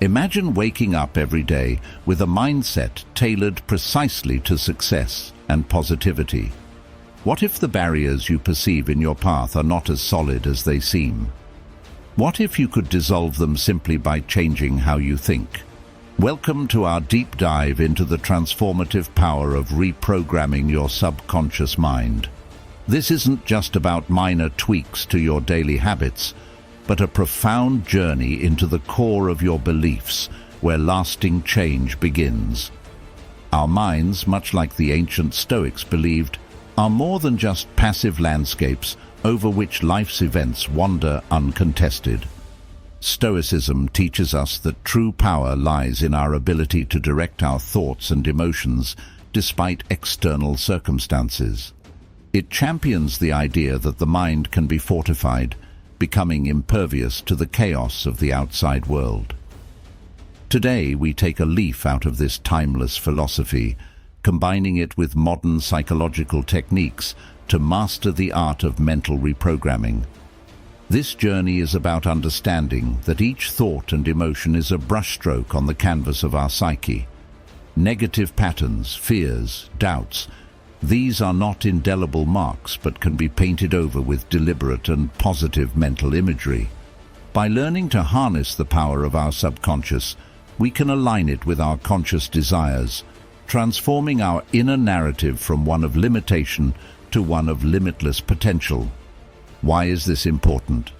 Imagine waking up every day with a mindset tailored precisely to success and positivity. What if the barriers you perceive in your path are not as solid as they seem? What if you could dissolve them simply by changing how you think? Welcome to our deep dive into the transformative power of reprogramming your subconscious mind. This isn't just about minor tweaks to your daily habits, but a profound journey into the core of your beliefs, where lasting change begins. Our minds, much like the ancient Stoics believed, are more than just passive landscapes over which life's events wander uncontested. Stoicism teaches us that true power lies in our ability to direct our thoughts and emotions despite external circumstances. It champions the idea that the mind can be fortified, becoming impervious to the chaos of the outside world. Today, we take a leaf out of this timeless philosophy, combining it with modern psychological techniques to master the art of mental reprogramming. This journey is about understanding that each thought and emotion is a brushstroke on the canvas of our psyche. Negative patterns, fears, doubts, these are not indelible marks but can be painted over with deliberate and positive mental imagery. By learning to harness the power of our subconscious, we can align it with our conscious desires, transforming our inner narrative from one of limitation to one of limitless potential. Why is this important?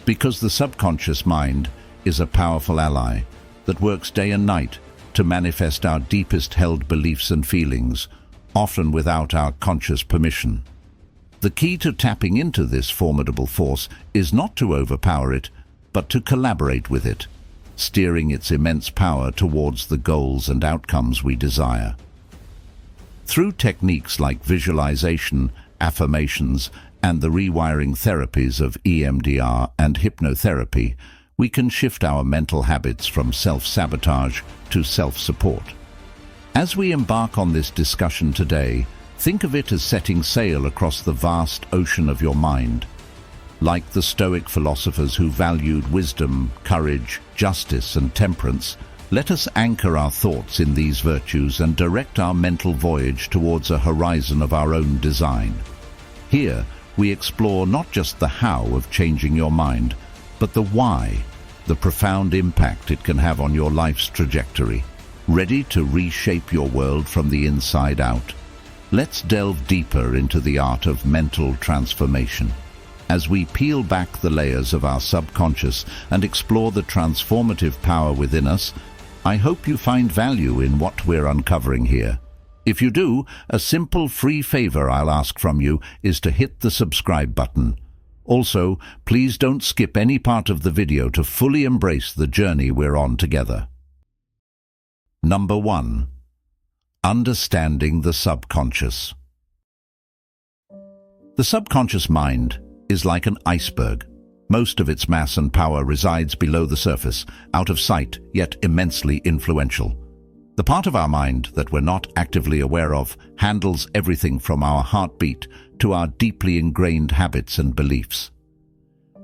Because the subconscious mind is a powerful ally that works day and night to manifest our deepest held beliefs and feelings, often without our conscious permission. The key to tapping into this formidable force is not to overpower it, but to collaborate with it, steering its immense power towards the goals and outcomes we desire. Through techniques like visualization, affirmations, and the rewiring therapies of EMDR and hypnotherapy, we can shift our mental habits from self-sabotage to self-support. As we embark on this discussion today, think of it as setting sail across the vast ocean of your mind. Like the Stoic philosophers who valued wisdom, courage, justice, and temperance, let us anchor our thoughts in these virtues and direct our mental voyage towards a horizon of our own design. Here, we explore not just the how of changing your mind, but the why, the profound impact it can have on your life's trajectory. Ready to reshape your world from the inside out? Let's delve deeper into the art of mental transformation. As we peel back the layers of our subconscious and explore the transformative power within us, I hope you find value in what we're uncovering here. If you do, a simple free favor I'll ask from you is to hit the subscribe button. Also, please don't skip any part of the video to fully embrace the journey we're on together. Number 1. Understanding the subconscious. The subconscious mind is like an iceberg. Most of its mass and power resides below the surface, out of sight, yet immensely influential. The part of our mind that we're not actively aware of handles everything from our heartbeat to our deeply ingrained habits and beliefs.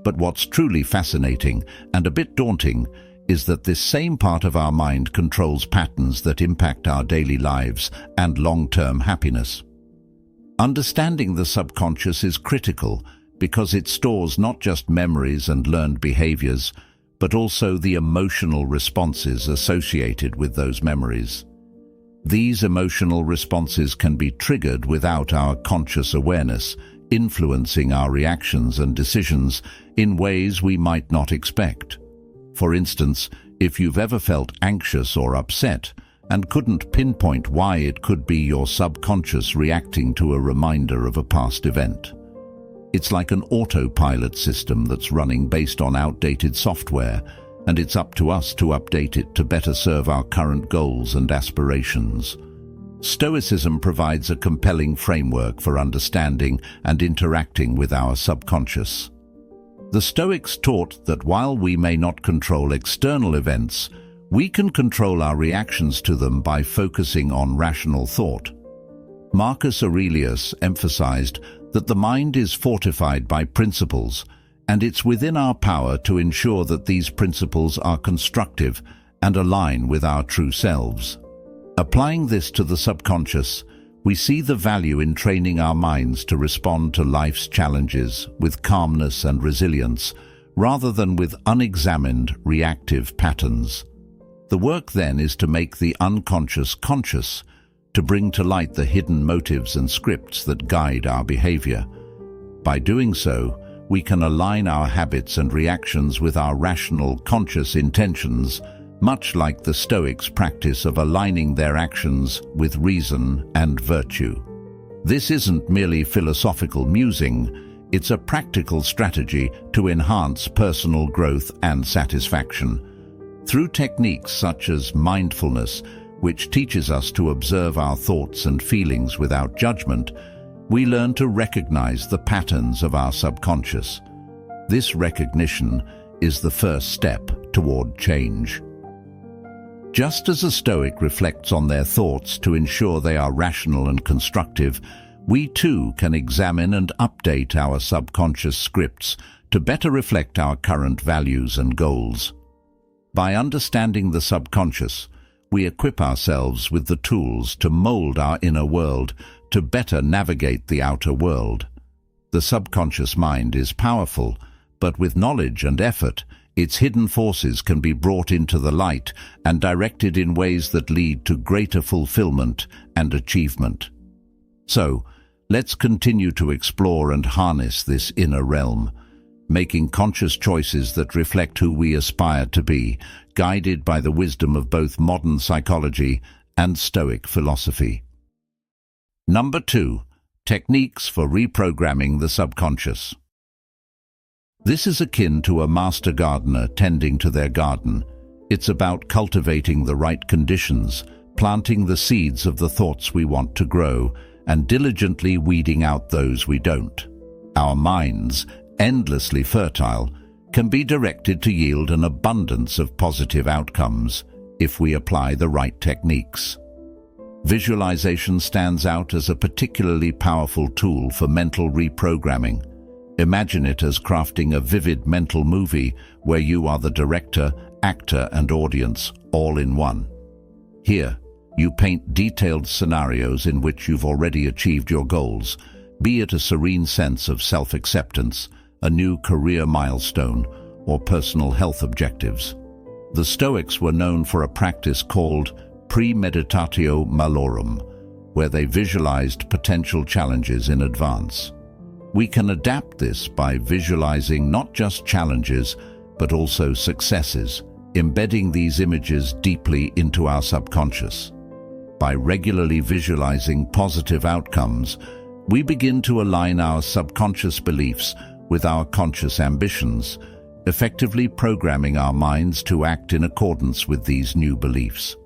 But what's truly fascinating and a bit daunting is that this same part of our mind controls patterns that impact our daily lives and long-term happiness. Understanding the subconscious is critical because it stores not just memories and learned behaviors, but also the emotional responses associated with those memories. These emotional responses can be triggered without our conscious awareness, influencing our reactions and decisions in ways we might not expect. For instance, if you've ever felt anxious or upset and couldn't pinpoint why, it could be your subconscious reacting to a reminder of a past event. It's like an autopilot system that's running based on outdated software, and it's up to us to update it to better serve our current goals and aspirations. Stoicism provides a compelling framework for understanding and interacting with our subconscious. The Stoics taught that while we may not control external events, we can control our reactions to them by focusing on rational thought. Marcus Aurelius emphasized that the mind is fortified by principles, and it's within our power to ensure that these principles are constructive and align with our true selves. Applying this to the subconscious, we see the value in training our minds to respond to life's challenges with calmness and resilience, rather than with unexamined, reactive patterns. The work then is to make the unconscious conscious, to bring to light the hidden motives and scripts that guide our behavior. By doing so, we can align our habits and reactions with our rational, conscious intentions, much like the Stoics' practice of aligning their actions with reason and virtue. This isn't merely philosophical musing, it's a practical strategy to enhance personal growth and satisfaction. Through techniques such as mindfulness, which teaches us to observe our thoughts and feelings without judgment, we learn to recognize the patterns of our subconscious. This recognition is the first step toward change. Just as a Stoic reflects on their thoughts to ensure they are rational and constructive, we too can examine and update our subconscious scripts to better reflect our current values and goals. By understanding the subconscious, we equip ourselves with the tools to mold our inner world to better navigate the outer world. The subconscious mind is powerful, but with knowledge and effort, its hidden forces can be brought into the light and directed in ways that lead to greater fulfillment and achievement. So, let's continue to explore and harness this inner realm, making conscious choices that reflect who we aspire to be, guided by the wisdom of both modern psychology and Stoic philosophy. Number 2. Techniques for reprogramming the subconscious. This is akin to a master gardener tending to their garden. It's about cultivating the right conditions, planting the seeds of the thoughts we want to grow, and diligently weeding out those we don't. Our minds, endlessly fertile, can be directed to yield an abundance of positive outcomes if we apply the right techniques. Visualization stands out as a particularly powerful tool for mental reprogramming. Imagine it as crafting a vivid mental movie where you are the director, actor, and audience all in one. Here, you paint detailed scenarios in which you've already achieved your goals, be it a serene sense of self-acceptance, a new career milestone, or personal health objectives. The Stoics were known for a practice called premeditatio malorum, where they visualized potential challenges in advance. We can adapt this by visualizing not just challenges, but also successes, embedding these images deeply into our subconscious. By regularly visualizing positive outcomes, we begin to align our subconscious beliefs with our conscious ambitions, effectively programming our minds to act in accordance with these new beliefs.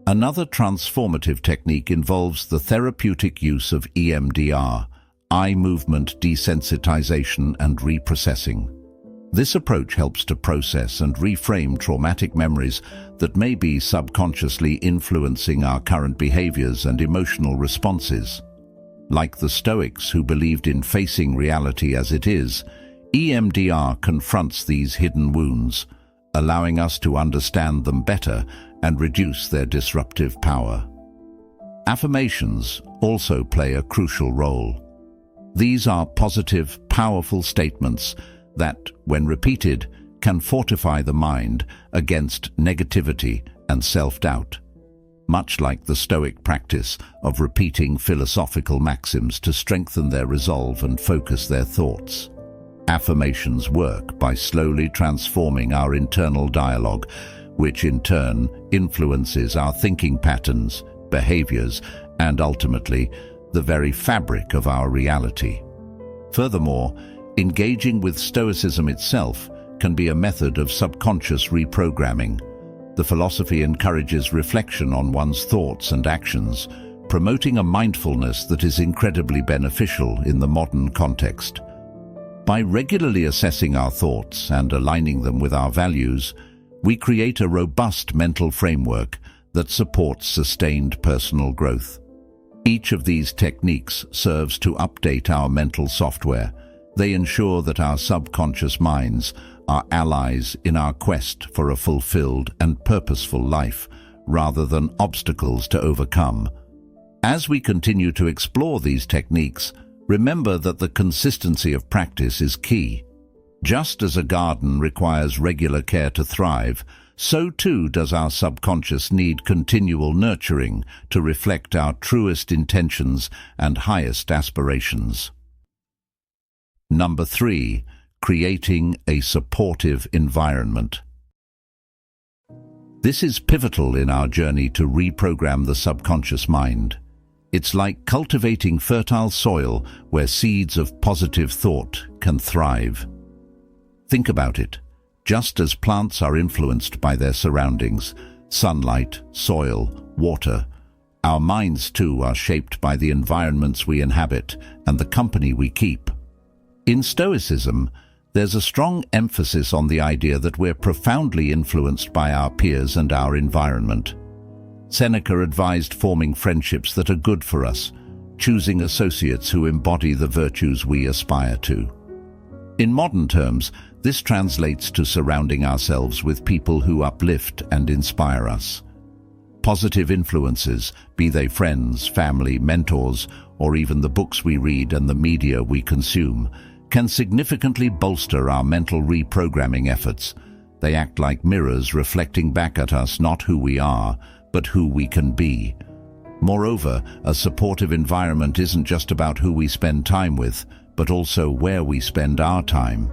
Another transformative technique involves the therapeutic use of EMDR, eye movement desensitization and reprocessing. This approach helps to process and reframe traumatic memories that may be subconsciously influencing our current behaviors and emotional responses. Like the Stoics who believed in facing reality as it is, EMDR confronts these hidden wounds, allowing us to understand them better and reduce their disruptive power. Affirmations also play a crucial role. These are positive, powerful statements that, when repeated, can fortify the mind against negativity and self-doubt, much like the Stoic practice of repeating philosophical maxims to strengthen their resolve and focus their thoughts. Affirmations work by slowly transforming our internal dialogue, which in turn influences our thinking patterns, behaviors, and ultimately, the very fabric of our reality. Furthermore, engaging with Stoicism itself can be a method of subconscious reprogramming. The philosophy encourages reflection on one's thoughts and actions, promoting a mindfulness that is incredibly beneficial in the modern context. By regularly assessing our thoughts and aligning them with our values, we create a robust mental framework that supports sustained personal growth. Each of these techniques serves to update our mental software. They ensure that our subconscious minds are allies in our quest for a fulfilled and purposeful life, rather than obstacles to overcome. As we continue to explore these techniques, remember that the consistency of practice is key. Just as a garden requires regular care to thrive, so too does our subconscious need continual nurturing to reflect our truest intentions and highest aspirations. Number 3. Creating a supportive environment. This is pivotal in our journey to reprogram the subconscious mind. It's like cultivating fertile soil where seeds of positive thought can thrive. Think about it. Just as plants are influenced by their surroundings, sunlight, soil, water, our minds too are shaped by the environments we inhabit and the company we keep. In Stoicism, there's a strong emphasis on the idea that we're profoundly influenced by our peers and our environment. Seneca advised forming friendships that are good for us, choosing associates who embody the virtues we aspire to. In modern terms, this translates to surrounding ourselves with people who uplift and inspire us. Positive influences, be they friends, family, mentors, or even the books we read and the media we consume, can significantly bolster our mental reprogramming efforts. They act like mirrors reflecting back at us not who we are, but who we can be. Moreover, a supportive environment isn't just about who we spend time with, but also where we spend our time.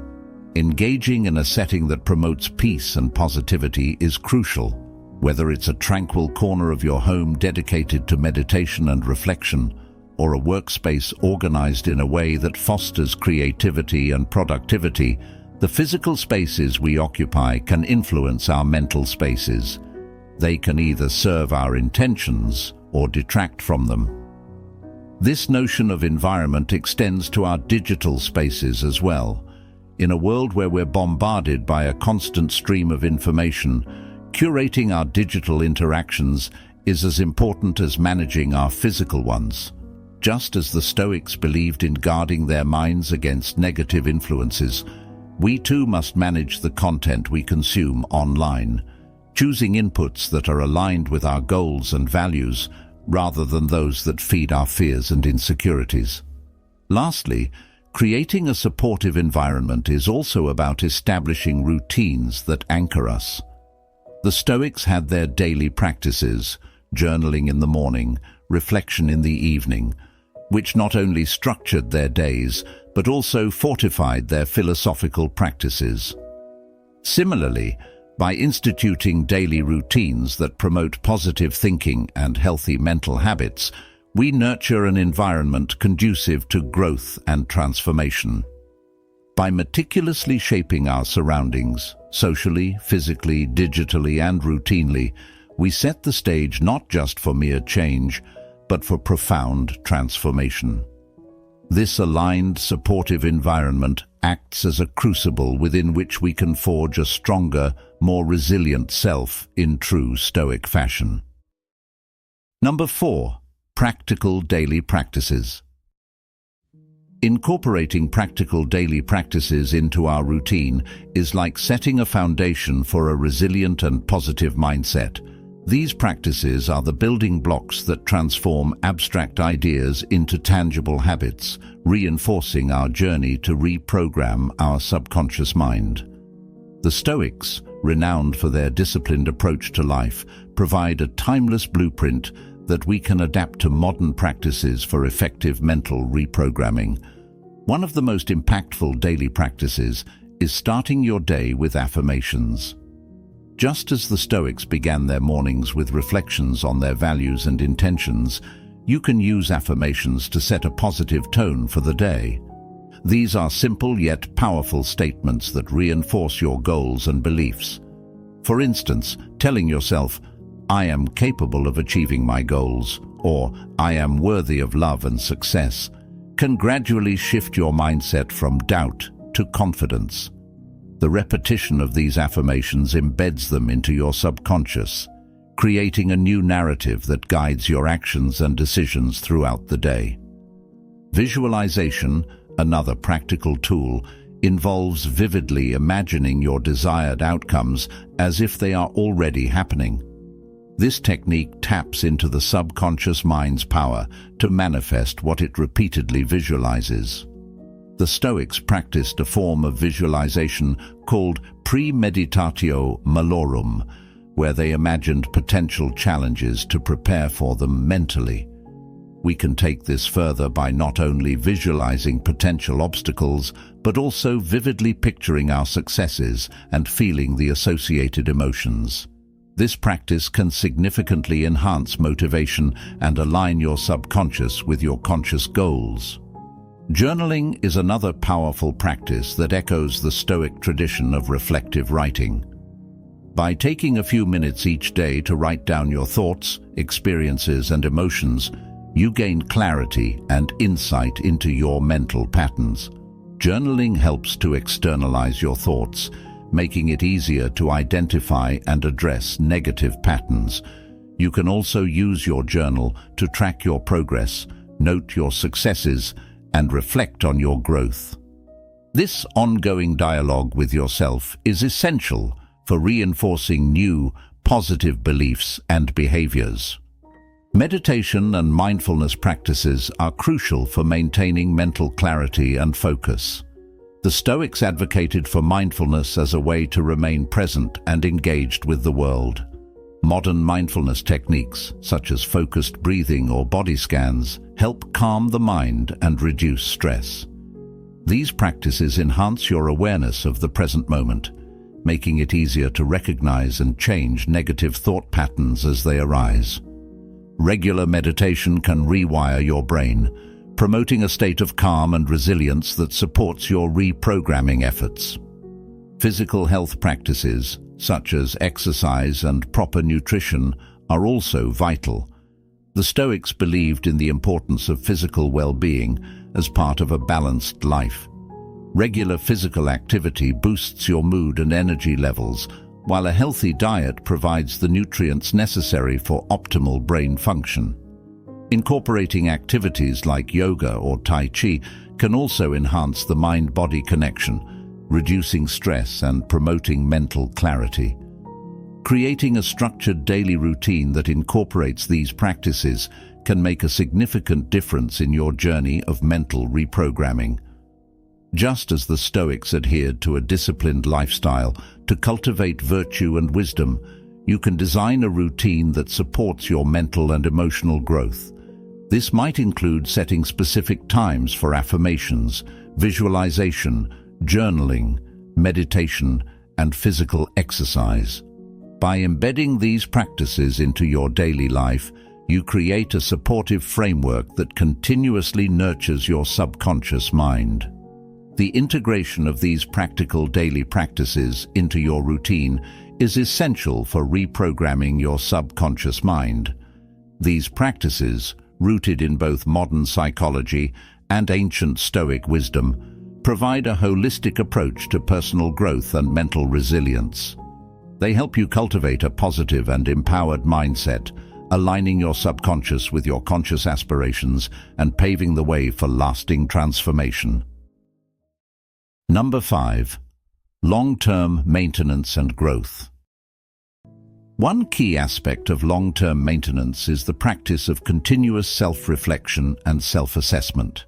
Engaging in a setting that promotes peace and positivity is crucial. Whether it's a tranquil corner of your home dedicated to meditation and reflection, or a workspace organized in a way that fosters creativity and productivity, the physical spaces we occupy can influence our mental spaces. They can either serve our intentions or detract from them. This notion of environment extends to our digital spaces as well. In a world where we're bombarded by a constant stream of information, curating our digital interactions is as important as managing our physical ones. Just as the Stoics believed in guarding their minds against negative influences, we too must manage the content we consume online, choosing inputs that are aligned with our goals and values rather than those that feed our fears and insecurities. Lastly, creating a supportive environment is also about establishing routines that anchor us. The Stoics had their daily practices, journaling in the morning, reflection in the evening, which not only structured their days, but also fortified their philosophical practices. Similarly, by instituting daily routines that promote positive thinking and healthy mental habits, we nurture an environment conducive to growth and transformation. By meticulously shaping our surroundings, socially, physically, digitally, and routinely, we set the stage not just for mere change, but for profound transformation. This aligned, supportive environment acts as a crucible within which we can forge a stronger, more resilient self in true Stoic fashion. Number 4. Practical daily practices. Incorporating practical daily practices into our routine is like setting a foundation for a resilient and positive mindset. These practices are the building blocks that transform abstract ideas into tangible habits, reinforcing our journey to reprogram our subconscious mind. The Stoics, renowned for their disciplined approach to life, provide a timeless blueprint that we can adapt to modern practices for effective mental reprogramming. One of the most impactful daily practices is starting your day with affirmations. Just as the Stoics began their mornings with reflections on their values and intentions, you can use affirmations to set a positive tone for the day. These are simple yet powerful statements that reinforce your goals and beliefs. For instance, telling yourself, "I am capable of achieving my goals," or "I am worthy of love and success," can gradually shift your mindset from doubt to confidence. The repetition of these affirmations embeds them into your subconscious, creating a new narrative that guides your actions and decisions throughout the day. Visualization, another practical tool, involves vividly imagining your desired outcomes as if they are already happening. This technique taps into the subconscious mind's power to manifest what it repeatedly visualizes. The Stoics practiced a form of visualization called premeditatio malorum, where they imagined potential challenges to prepare for them mentally. We can take this further by not only visualizing potential obstacles, but also vividly picturing our successes and feeling the associated emotions. This practice can significantly enhance motivation and align your subconscious with your conscious goals. Journaling is another powerful practice that echoes the Stoic tradition of reflective writing. By taking a few minutes each day to write down your thoughts, experiences, and emotions, you gain clarity and insight into your mental patterns. Journaling helps to externalize your thoughts, making it easier to identify and address negative patterns. You can also use your journal to track your progress, note your successes, and reflect on your growth. This ongoing dialogue with yourself is essential for reinforcing new, positive beliefs and behaviors. Meditation and mindfulness practices are crucial for maintaining mental clarity and focus. The Stoics advocated for mindfulness as a way to remain present and engaged with the world. Modern mindfulness techniques, such as focused breathing or body scans, help calm the mind and reduce stress. These practices enhance your awareness of the present moment, making it easier to recognize and change negative thought patterns as they arise. Regular meditation can rewire your brain, promoting a state of calm and resilience that supports your reprogramming efforts. Physical health practices, such as exercise and proper nutrition, are also vital. The Stoics believed in the importance of physical well-being as part of a balanced life. Regular physical activity boosts your mood and energy levels, while a healthy diet provides the nutrients necessary for optimal brain function. Incorporating activities like yoga or Tai Chi can also enhance the mind-body connection, reducing stress and promoting mental clarity. Creating a structured daily routine that incorporates these practices can make a significant difference in your journey of mental reprogramming. Just as the Stoics adhered to a disciplined lifestyle to cultivate virtue and wisdom, you can design a routine that supports your mental and emotional growth. This might include setting specific times for affirmations, visualization, journaling, meditation, and physical exercise. By embedding these practices into your daily life, you create a supportive framework that continuously nurtures your subconscious mind. The integration of these practical daily practices into your routine is essential for reprogramming your subconscious mind. These practices, rooted in both modern psychology and ancient Stoic wisdom, provide a holistic approach to personal growth and mental resilience. They help you cultivate a positive and empowered mindset, aligning your subconscious with your conscious aspirations and paving the way for lasting transformation. Number 5. Long-term maintenance and growth. One key aspect of long-term maintenance is the practice of continuous self-reflection and self-assessment.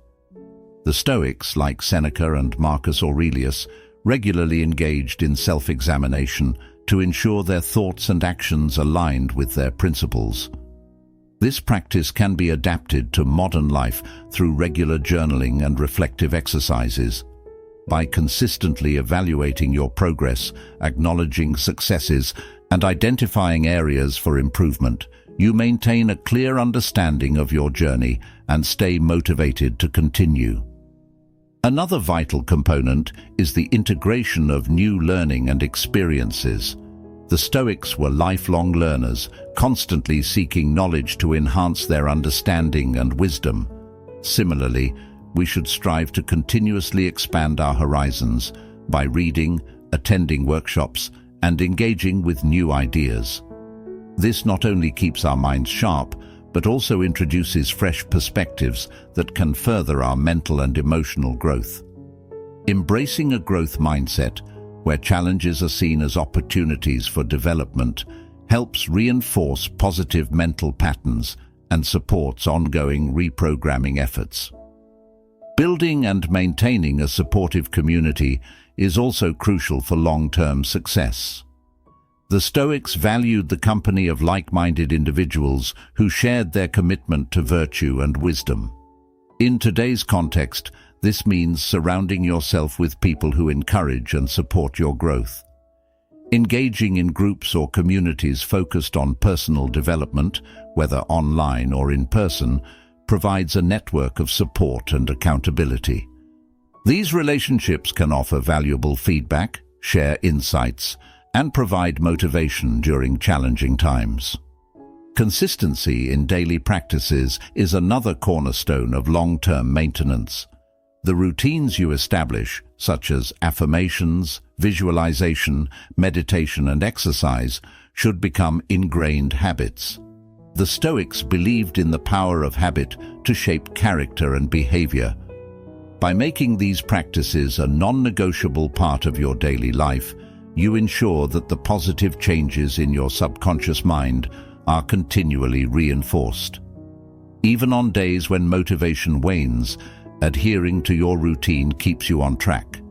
The Stoics, like Seneca and Marcus Aurelius, regularly engaged in self-examination to ensure their thoughts and actions aligned with their principles. This practice can be adapted to modern life through regular journaling and reflective exercises. By consistently evaluating your progress, acknowledging successes, and identifying areas for improvement, you maintain a clear understanding of your journey and stay motivated to continue. Another vital component is the integration of new learning and experiences. The Stoics were lifelong learners, constantly seeking knowledge to enhance their understanding and wisdom. Similarly, we should strive to continuously expand our horizons by reading, attending workshops, and engaging with new ideas. This not only keeps our minds sharp, but also introduces fresh perspectives that can further our mental and emotional growth. Embracing a growth mindset, where challenges are seen as opportunities for development, helps reinforce positive mental patterns and supports ongoing reprogramming efforts. Building and maintaining a supportive community is also crucial for long-term success. The Stoics valued the company of like-minded individuals who shared their commitment to virtue and wisdom. In today's context, this means surrounding yourself with people who encourage and support your growth. Engaging in groups or communities focused on personal development, whether online or in person, provides a network of support and accountability. These relationships can offer valuable feedback, share insights, and provide motivation during challenging times. Consistency in daily practices is another cornerstone of long-term maintenance. The routines you establish, such as affirmations, visualization, meditation, and exercise, should become ingrained habits. The Stoics believed in the power of habit to shape character and behavior. By making these practices a non-negotiable part of your daily life, you ensure that the positive changes in your subconscious mind are continually reinforced. Even on days when motivation wanes, adhering to your routine keeps you on track.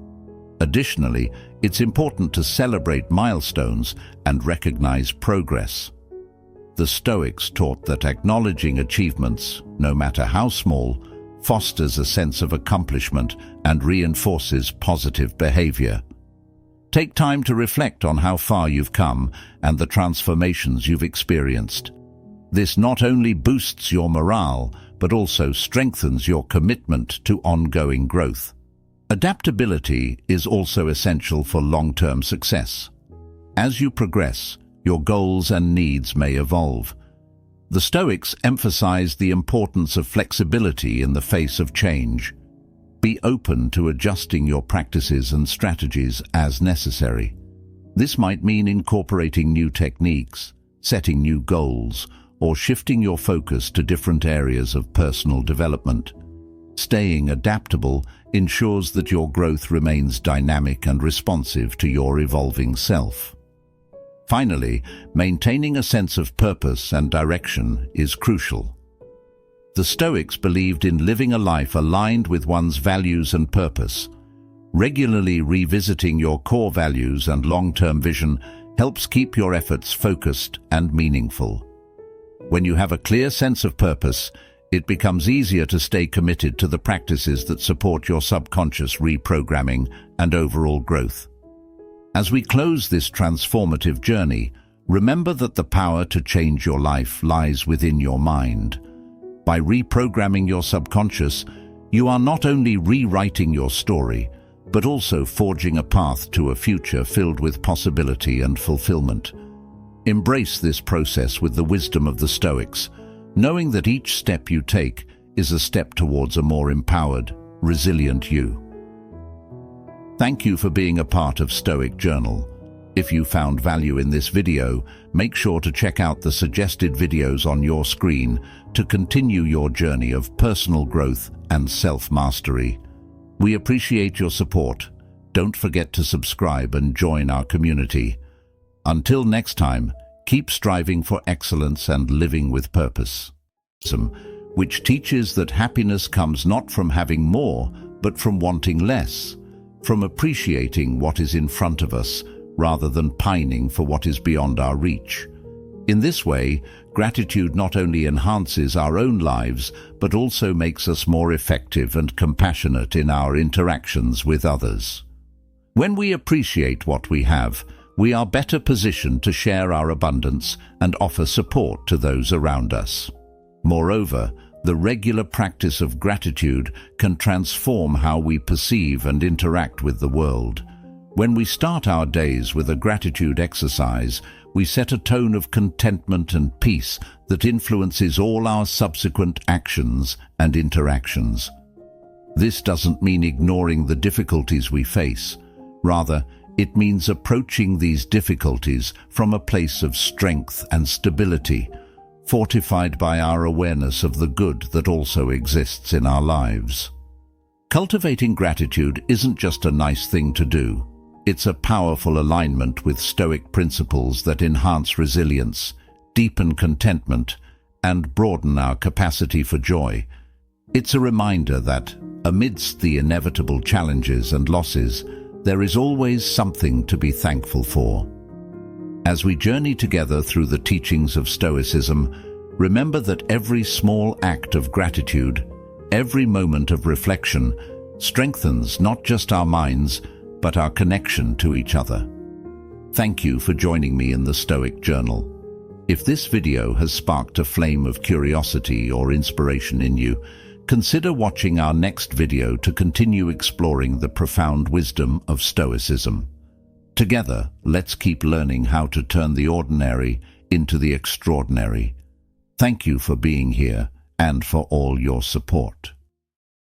Additionally, it's important to celebrate milestones and recognize progress. The Stoics taught that acknowledging achievements, no matter how small, fosters a sense of accomplishment and reinforces positive behavior. Take time to reflect on how far you've come and the transformations you've experienced. This not only boosts your morale, but also strengthens your commitment to ongoing growth. Adaptability is also essential for long-term success. As you progress, your goals and needs may evolve. The Stoics emphasized the importance of flexibility in the face of change. Be open to adjusting your practices and strategies as necessary. This might mean incorporating new techniques, setting new goals, or shifting your focus to different areas of personal development. Staying adaptable ensures that your growth remains dynamic and responsive to your evolving self. Finally, maintaining a sense of purpose and direction is crucial. The Stoics believed in living a life aligned with one's values and purpose. Regularly revisiting your core values and long-term vision helps keep your efforts focused and meaningful. When you have a clear sense of purpose, it becomes easier to stay committed to the practices that support your subconscious reprogramming and overall growth. As we close this transformative journey, remember that the power to change your life lies within your mind. By reprogramming your subconscious, you are not only rewriting your story, but also forging a path to a future filled with possibility and fulfillment. Embrace this process with the wisdom of the Stoics, knowing that each step you take is a step towards a more empowered, resilient you. Thank you for being a part of Stoic Journal. If you found value in this video, make sure to check out the suggested videos on your screen to continue your journey of personal growth and self-mastery. We appreciate your support. Don't forget to subscribe and join our community. Until next time, keep striving for excellence and living with purpose. Which teaches that happiness comes not from having more, but from wanting less, from appreciating what is in front of us, rather than pining for what is beyond our reach. In this way, gratitude not only enhances our own lives, but also makes us more effective and compassionate in our interactions with others. When we appreciate what we have, we are better positioned to share our abundance and offer support to those around us. Moreover, the regular practice of gratitude can transform how we perceive and interact with the world. When we start our days with a gratitude exercise, we set a tone of contentment and peace that influences all our subsequent actions and interactions. This doesn't mean ignoring the difficulties we face. Rather, it means approaching these difficulties from a place of strength and stability, fortified by our awareness of the good that also exists in our lives. Cultivating gratitude isn't just a nice thing to do. It's a powerful alignment with Stoic principles that enhance resilience, deepen contentment, and broaden our capacity for joy. It's a reminder that, amidst the inevitable challenges and losses, there is always something to be thankful for. As we journey together through the teachings of Stoicism, remember that every small act of gratitude, every moment of reflection, strengthens not just our minds, but our connection to each other. Thank you for joining me in the Stoic Journal. If this video has sparked a flame of curiosity or inspiration in you, consider watching our next video to continue exploring the profound wisdom of Stoicism. Together, let's keep learning how to turn the ordinary into the extraordinary. Thank you for being here and for all your support.